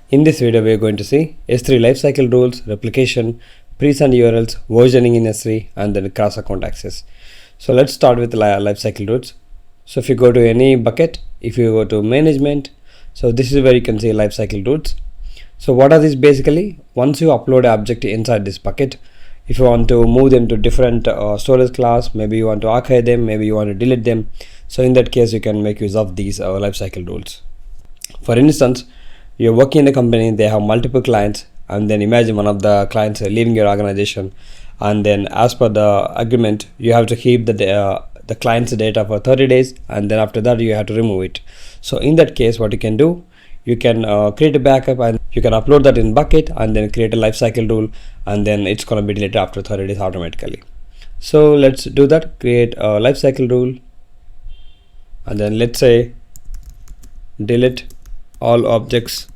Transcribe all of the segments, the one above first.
In this video, we are going to see S3 lifecycle rules, replication, presigned URLs, versioning in S3, and then cross account access. So let's start with lifecycle rules. So if you go to any bucket, if you go to management, so this is where you can see lifecycle rules. So what are these basically? Once you upload an object inside this bucket, if you want to move them to different storage class, maybe you want to archive them, maybe you want to delete them. So in that case, you can make use of these lifecycle rules. For instance, you're working in a company, they have multiple clients, and then imagine one of the clients leaving your organization, and then as per the agreement, you have to keep the client's data for 30 days, and then after that you have to remove it. So in that case, what you can do, you can create a backup and you can upload that in bucket and then create a lifecycle rule, and then it's going to be deleted after 30 days automatically. So let's do that. Create a lifecycle rule, and then let's say delete all objects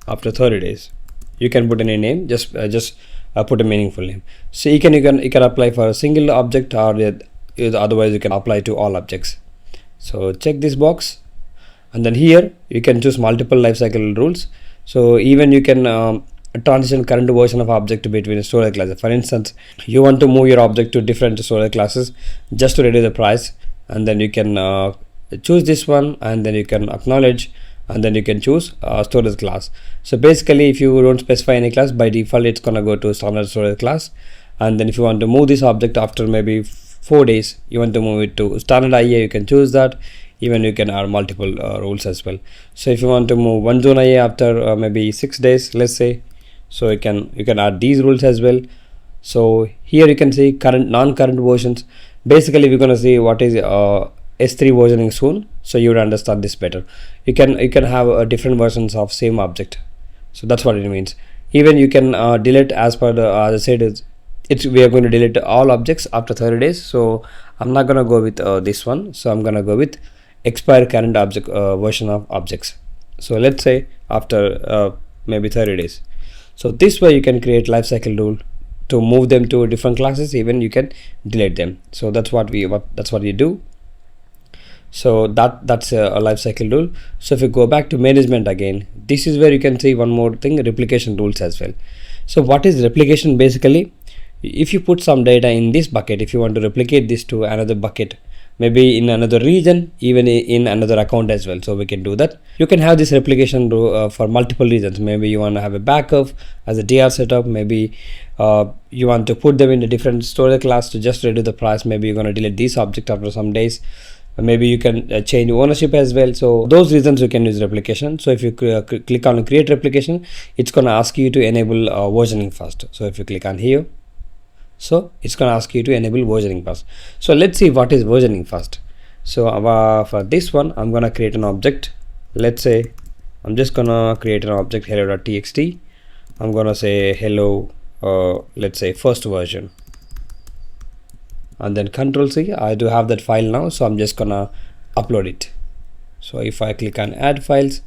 after 30 days. You can put any name, just put a meaningful name. So you can apply for a single object, or otherwise you can apply to all objects. So check this box, and then here you can choose multiple lifecycle rules. So even you can transition current version of object between storage classes. For instance, you want to move your object to different storage classes just to reduce the price, and then you can choose this one, and then you can acknowledge, and then you can choose storage class. So basically, if you don't specify any class, by default it's gonna go to standard storage class. And then if you want to move this object after maybe 4 days, you want to move it to standard IA, you can choose that. Even you can add multiple rules as well. So if you want to move one zone IA after maybe 6 days, let's say, so you can add these rules as well. So here you can see current, non-current versions. Basically, we're gonna see what is S3 versioning soon, so you would understand this better. You can have different versions of same object. So that's what it means. Even you can delete, as per the as I said, we are going to delete all objects after 30 days. So I'm not gonna go with this one. So I'm gonna go with expire current object version of objects. So let's say after maybe 30 days. So this way you can create lifecycle rule to move them to different classes. Even you can delete them. So that's what you do. So that's a lifecycle rule. So if you go back to management again, this is where you can see one more thing, replication rules as well. So what is replication? Basically, if you put some data in this bucket, if you want to replicate this to another bucket, maybe in another region, even in another account as well, so we can do that. You can have this replication rule for multiple reasons. Maybe you want to have a backup as a DR setup, maybe you want to put them in a different storage class to just reduce the price. Maybe you're going to delete this object after some days. Maybe you can change ownership as well. So those reasons you can use replication. So if you click on create replication, it's going to ask you to enable versioning first. So if you click on here, so it's going to ask you to enable versioning first. So let's see what is versioning first. So for this one, I'm going to create an object. Let's say I'm just going to create an object hello.txt. I'm going to say hello, let's say first version. And then Control C, I do have that file now, so I'm just gonna upload it. So if I click on add files,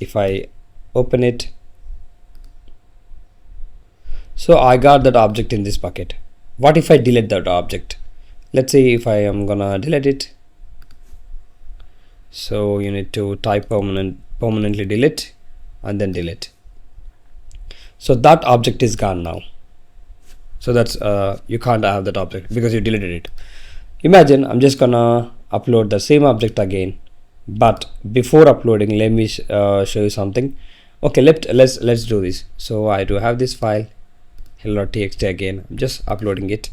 if I open it, so I got that object in this bucket. What if I delete that object? Let's say if I am gonna delete it, so you need to type permanently delete and then delete. So that object is gone now. So that's you can't have that object because you deleted it. Imagine I'm just gonna upload the same object again, but before uploading, let me show you something. Okay, let's do this. So I do have this file hello.txt again. I'm just uploading it.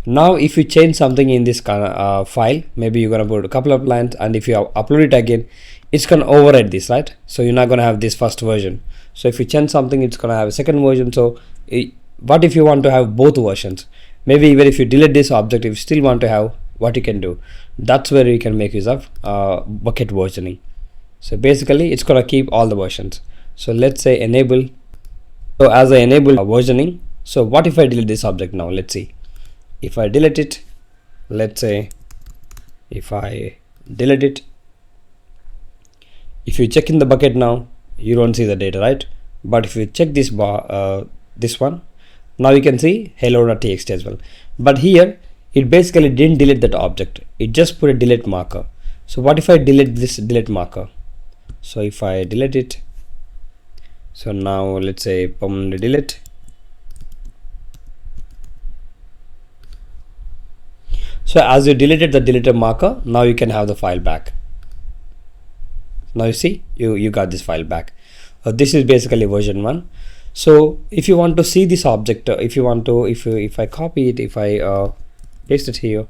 Now if you change something in this file, maybe you're gonna put a couple of lines, and if you upload it again, it's gonna override this, right? So you're not gonna have this first version. So if you change something, it's gonna have a second version. So what if you want to have both versions? Maybe even if you delete this object, if you still want to have, what you can do, that's where you can make use of bucket versioning. So basically it's gonna keep all the versions. So let's say enable. So as I enable versioning, so what if I delete this object now? Let's see. If I delete it, let's say if I delete it, if you check in the bucket now, you don't see the data, right? But if you check this bar, this one, now you can see hello.txt as well. But here it basically didn't delete that object, it just put a delete marker. So what if I delete this delete marker? So if I delete it, So now let's say permanently delete. So as you deleted the deleted marker, now you can have the file back. Now you see you got this file back. This is basically version 1. So if you want to see this object, if I copy it, if I paste it here,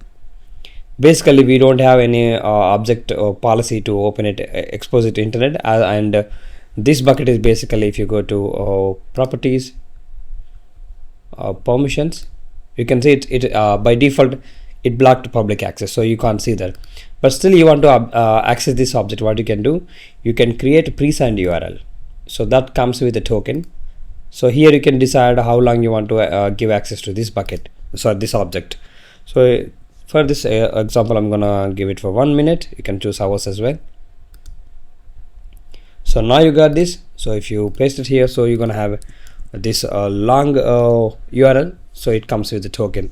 basically we don't have any object policy to open it, expose it to internet, and this bucket is basically, if you go to properties, permissions, you can see it by default it blocked public access, so you can't see that. But still you want to access this object, what you can do, you can create a presigned URL. So that comes with a token. So here you can decide how long you want to give access to this bucket, sorry, this object. So for this example, I'm gonna give it for 1 minute. You can choose hours as well. So now you got this. So if you paste it here, so you're gonna have this long URL. So it comes with a token.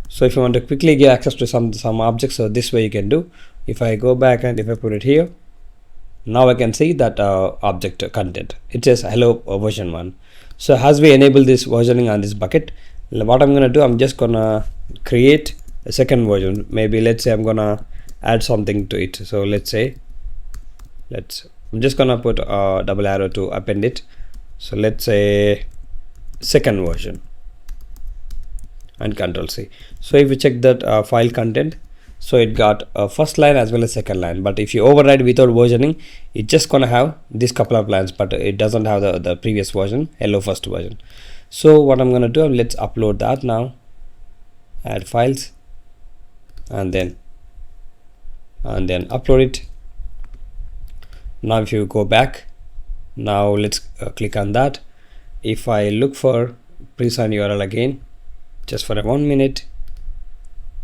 So if you want to quickly get access to some objects, so this way you can do. If I go back and if I put it here, now I can see that object content. It says hello version 1. So as we enable this versioning on this bucket, what I'm gonna do, I'm just gonna create a second version. Maybe let's say I'm gonna add something to it. So let's say I'm just gonna put a double arrow to append it. So let's say second version and Control C. So if you check that file content, so it got a first line as well as second line. But if you override without versioning, it's just gonna have this couple of lines, but it doesn't have the previous version, hello first version. So what I'm gonna do, let's upload that now. Add files, and then upload it. Now if you go back, now let's click on that. If I look for presigned URL again, just for 1 minute,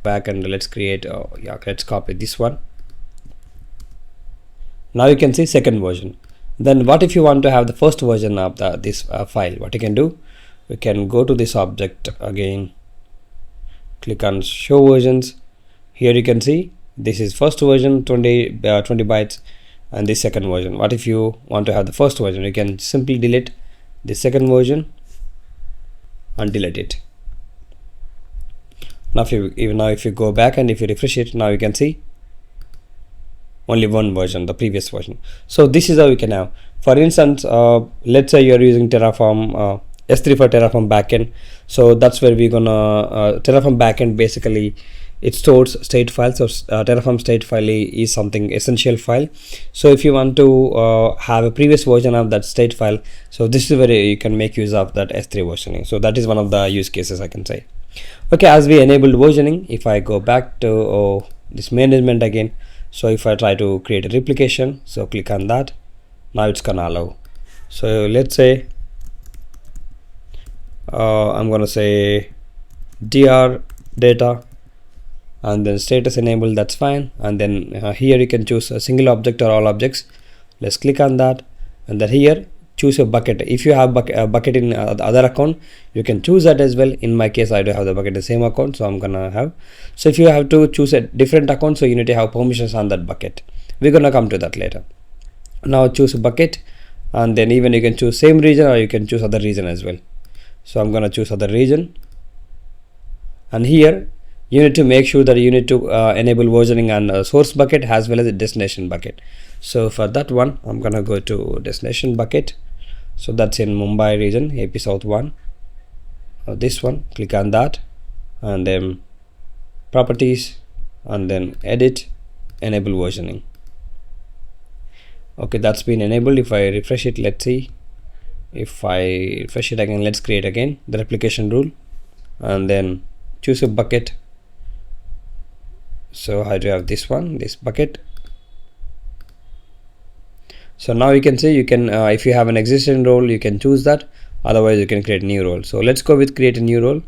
back, and let's create let's copy this one. Now you can see second version. Then what if you want to have the first version of this file? What you can do, we can go to this object again, click on show versions. Here you can see this is first version 20 bytes, and this second version. What if you want to have the first version? You can simply delete the second version and delete it. Now if you go back and if you refresh it, now you can see only one version, the previous version. So this is how you can have. For instance, let's say you're using Terraform S3 for Terraform backend. So that's where we're gonna Terraform backend, basically it stores state files. So Terraform state file is something essential file. So if you want to have a previous version of that state file, so this is where you can make use of that S3 versioning. So that is one of the use cases, I can say. Okay, as we enabled versioning, if I go back to this management again, so if I try to create a replication, so click on that, now it's gonna allow. So let's say I'm gonna say dr data, and then status enabled, that's fine. And then here you can choose a single object or all objects. Let's click on that, and then here choose a bucket. If you have a bucket in the other account, you can choose that as well. In my case, I do have the bucket in the same account, so I'm gonna have. So if you have to choose a different account, so you need to have permissions on that bucket. We're gonna come to that later. Now choose a bucket, and then even you can choose same region or you can choose other region as well. So I'm gonna choose other region, and here you need to make sure that you need to enable versioning on source bucket as well as a destination bucket. So for that one, I'm gonna go to destination bucket. So that's in Mumbai region, AP South 1. This one, click on that, and then properties, and then edit, enable versioning. Okay, that's been enabled. If I refresh it, let's see. If I refresh it again, let's create again the replication rule, and then choose a bucket. So I do have this one, this bucket. So now you can see, you can if you have an existing role, you can choose that, otherwise you can create a new role. So let's go with create a new role,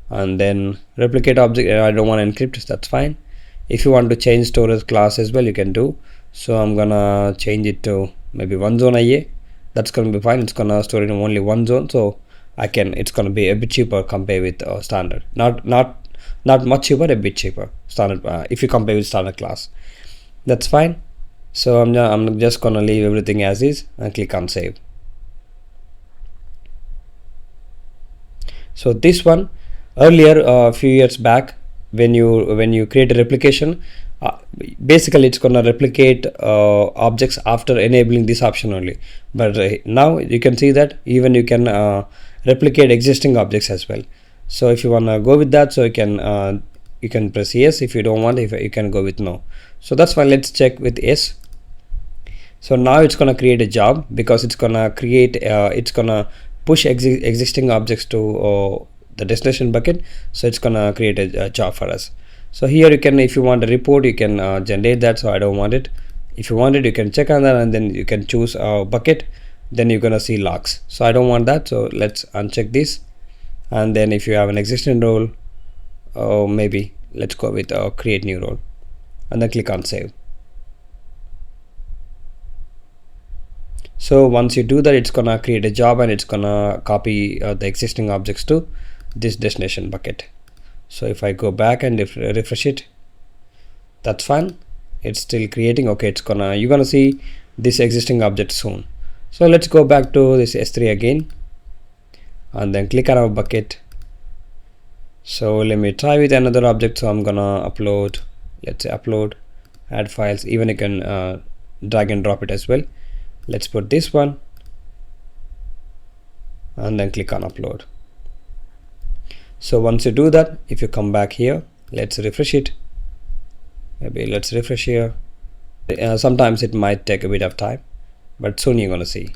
and then replicate object. I don't want to encrypt, that's fine. If you want to change storage class as well, you can do. So I'm gonna change it to maybe one zone IA. That's gonna be fine. It's gonna store in only one zone, so it's gonna be a bit cheaper compared with standard. Not much cheaper, a bit cheaper standard if you compare with standard class. That's fine. So I'm just gonna leave everything as is and click on save. So this one, earlier a few years back, when you create a replication, basically it's gonna replicate objects after enabling this option only. But now you can see that even you can replicate existing objects as well. So if you wanna go with that, so you can press yes. If you don't want, if you can go with no. So that's fine. Let's check with yes. So now it's gonna create a job, because it's gonna create it's gonna push existing objects to the destination bucket. So it's gonna create a job for us. So here you can, if you want a report, you can generate that. So I don't want it. If you want it, you can check on that, and then you can choose a bucket. Then you're gonna see logs. So I don't want that, so let's uncheck this. And then if you have an existing role, maybe let's go with create new role, and then click on save. So once you do that, it's gonna create a job, and it's gonna copy the existing objects to this destination bucket. So if I go back and refresh it, that's fine. It's still creating. Okay, you're gonna see this existing object soon. So let's go back to this S3 again, and then click on our bucket. So let me try with another object. So I'm gonna upload, let's say upload, add files. Even you can drag and drop it as well. Let's put this one, and then click on upload. So once you do that, if you come back here, let's refresh it. Maybe let's refresh here. Sometimes it might take a bit of time, but soon you're gonna see.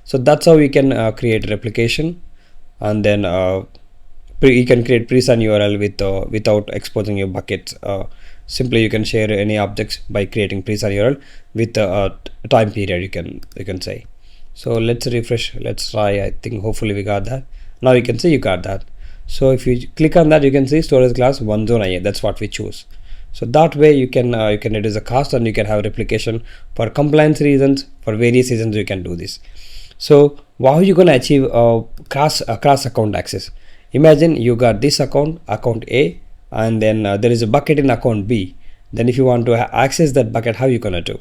So that's how we can create replication, and then you can create presigned URL without exposing your buckets. Simply you can share any objects by creating presigned URL with a time period, you can say. So let's refresh, let's try. I think hopefully we got that. Now you can see you got that. So if you click on that, you can see storage class 1 zone IA. That's what we choose. So that way you can reduce the cost, and you can have replication for compliance reasons, for various reasons you can do this. So how are you going to achieve cross account access? Imagine you got this account A, and then there is a bucket in account B. Then if you want to access that bucket, how you gonna do?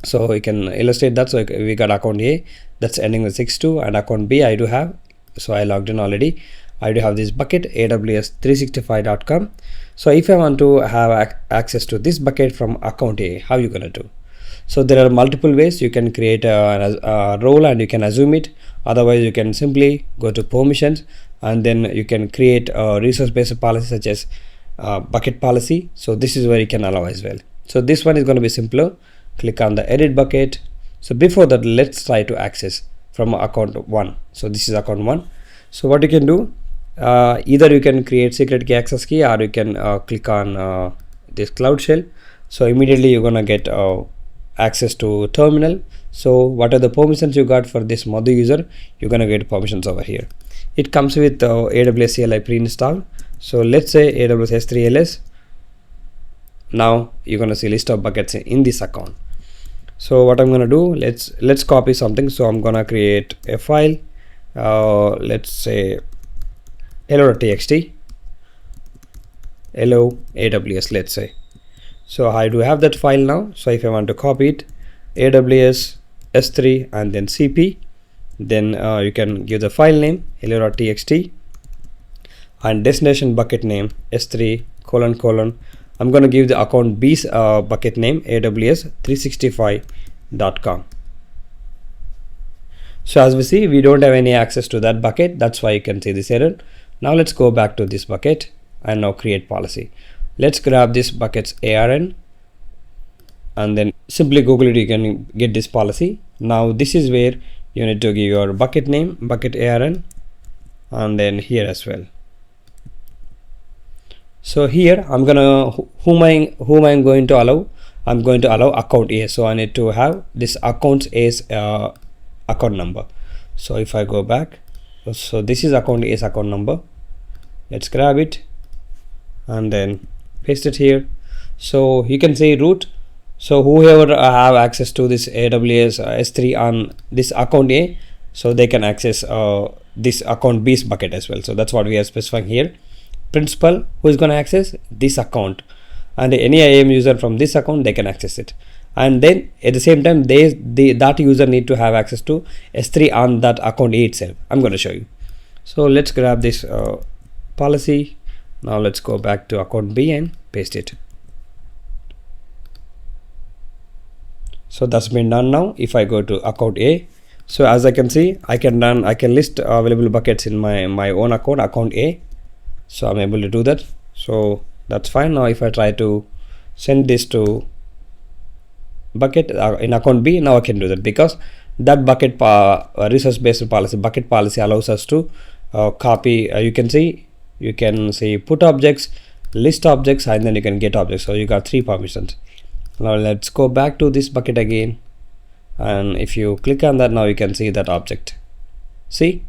So we can illustrate that. So we got account A that's ending with 62, and account B I do have. So I logged in already. I do have this bucket AWS365.com. So if I want to have access to this bucket from account A, how you gonna do? So there are multiple ways. You can create a role, and you can assume it. Otherwise you can simply go to permissions, and then you can create a resource based policy such as bucket policy. So this is where you can allow as well. So this one is going to be simpler. Click on the edit bucket. So before that, let's try to access from account 1. So this is account 1. So what you can do, either you can create secret key access key, or you can click on this cloud shell. So immediately you're gonna get access to terminal. So what are the permissions you got for this mother user? You're gonna get permissions over here. It comes with AWS CLI pre-installed. So let's say AWS S3LS. Now you're gonna see list of buckets in this account. So what I'm gonna do, let's copy something. So I'm gonna create a file. Let's say hello.txt, hello AWS, let's say. So I do have that file now. So if I want to copy it, AWS S3 and then CP, then you can give the file name hello.txt and destination bucket name S3 : I'm going to give the account B's bucket name AWS365.com. So as we see, we don't have any access to that bucket. That's why you can see this error. Now let's go back to this bucket and now create policy. Let's grab this bucket's ARN and then simply Google it. You can get this policy. Now this is where you need to give your bucket name, bucket ARN, and then here as well. So here I'm gonna whom I'm going to allow. I'm going to allow account A. So I need to have this account A's account number. So if I go back, so this is account A's account number. Let's grab it and then paste it here. So you can say root. So whoever have access to this AWS S3 on this account A, so they can access this account B's bucket as well. So that's what we are specifying here. Principal, who is going to access this account, and any IAM user from this account, they can access it. And then at the same time, that user need to have access to S3 on that account A itself. I'm going to show you. So let's grab this policy. Now let's go back to account B and paste it. So that's been done. Now if I go to account A, so as I can see, I can list available buckets in my own account A. So I'm able to do that. So that's fine. Now if I try to send this to bucket in account B, now I can do that, because that bucket resource based policy, bucket policy, allows us to copy. You can see put objects, list objects, and then you can get objects. So you got 3 permissions. Now let's go back to this bucket again, and if you click on that, now you can see that object. See,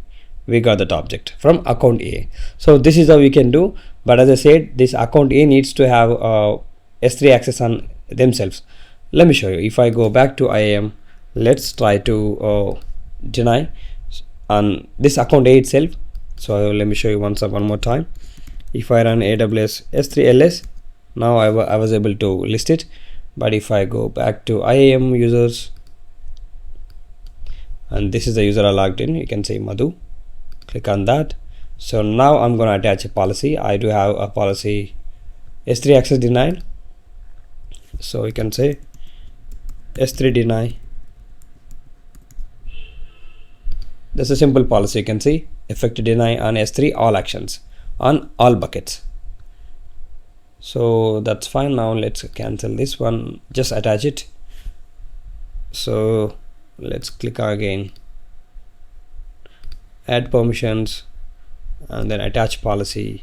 we got that object from account A. So this is how we can do. But as I said, this account A needs to have S3 access on themselves. Let me show you. If I go back to IAM, let's try to deny on this account A itself. So let me show you one more time. If I run AWS S3 LS, now I was able to list it. But if I go back to IAM users, and this is the user I logged in, you can say Madhu, click on that. So now I'm going to attach a policy. I do have a policy S3 access denied. So you can say S3 deny. That's a simple policy. You can see effective deny on S3 all actions on all buckets. So that's fine. Now let's cancel this one, just attach it. So let's click again, add permissions, and then attach policy,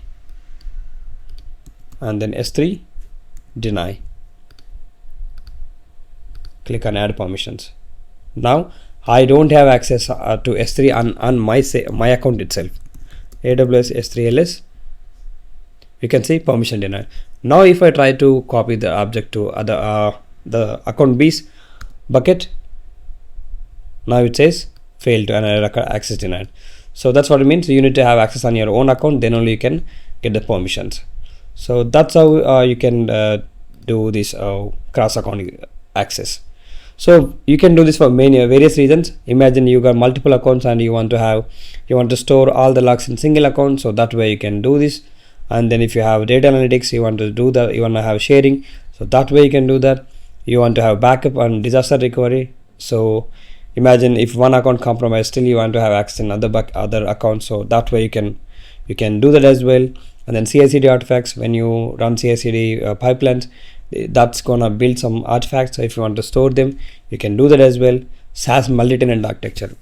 and then S3 deny. Click on add permissions. Now I don't have access to S3 on my account itself. AWS S3 LS, you can see permission denied. Now if I try to copy the object to the account B's bucket, now it says failed to access denied. So that's what it means. You need to have access on your own account, then only you can get the permissions. So that's how you can do this cross account access. So you can do this for various reasons. Imagine you got multiple accounts and you want to store all the logs in single account. So that way you can do this. And then if you have data analytics, you want to do that, you want to have sharing, so that way you can do that. You want to have backup and disaster recovery. So imagine if one account compromised, still you want to have access in other accounts, so that way you can do that as well. And then CI/CD artifacts, when you run CI/CD pipelines, that's gonna build some artifacts. So if you want to store them, you can do that as well. SaaS multi-tenant architecture.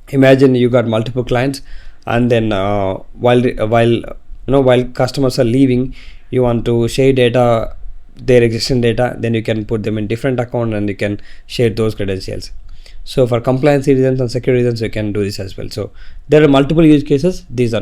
Imagine you got multiple clients, and then while customers are leaving, you want to share data, their existing data, then you can put them in different account and you can share those credentials. So for compliance reasons and security reasons, you can do this as well. So there are multiple use cases. These are